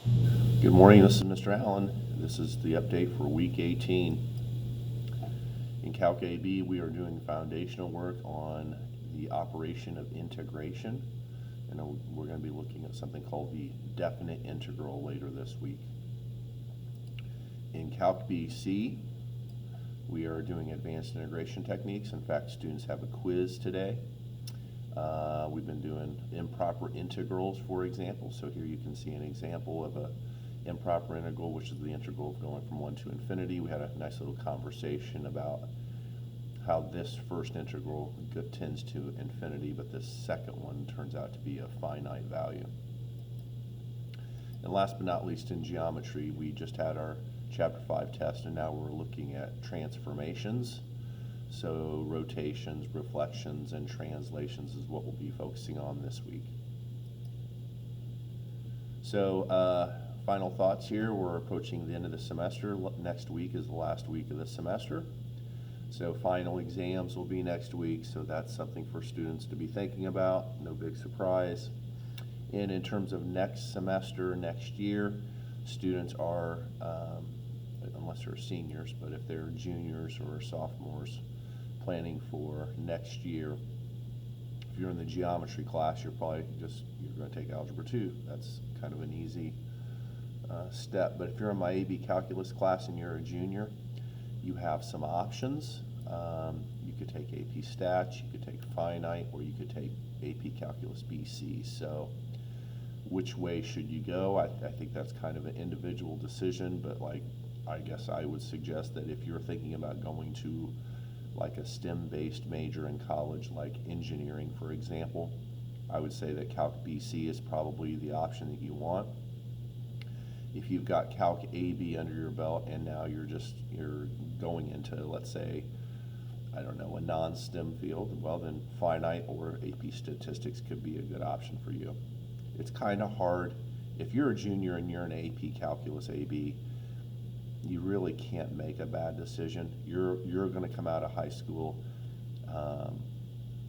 Good morning, this is Mr. Allen. This is the update for week 18. In Calc AB, we are doing foundational work on the operation of integration, and we're going to be looking at something called the definite integral later this week. In Calc BC, we are doing advanced integration techniques. In fact, students have a quiz today. We've been doing improper integrals, for example. So here you can see an example of a improper integral, which is the integral of going from 1 to infinity. We had a nice little conversation about how this first integral tends to infinity, but this second one turns out to be a finite value. And last but not least, in geometry, we just had our Chapter 5 test, and now we're looking at transformations. So rotations, reflections, and translations is what we'll be focusing on this week. So final thoughts here. We're approaching the end of the semester. Next week is the last week of the semester. So final exams will be next week, so that's something for students to be thinking about. No big surprise. And in terms of next semester, next year, students are, unless they're seniors, but if they're juniors or sophomores, planning for next year, if you're in the geometry class, you're going to take Algebra 2. That's kind of an easy step. But if you're in my AB Calculus class and you're a junior, you have some options. You could take AP Stats, you could take Finite, or you could take AP Calculus BC. So which way should you go? I think that's kind of an individual decision, but I guess I would suggest that if you're thinking about going to like a STEM-based major in college, like engineering, for example, I would say that Calc BC is probably the option that you want. If you've got Calc AB under your belt and now you're going into, let's say, I don't know, a non-STEM field, well then Finite or AP Statistics could be a good option for you. It's kind of hard. If you're a junior and you're in AP Calculus AB, you really can't make a bad decision. You're going to come out of high school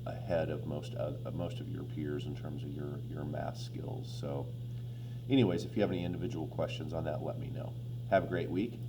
ahead of most of your peers in terms of your math skills. So anyways, if you have any individual questions on that, let me know. Have a great week.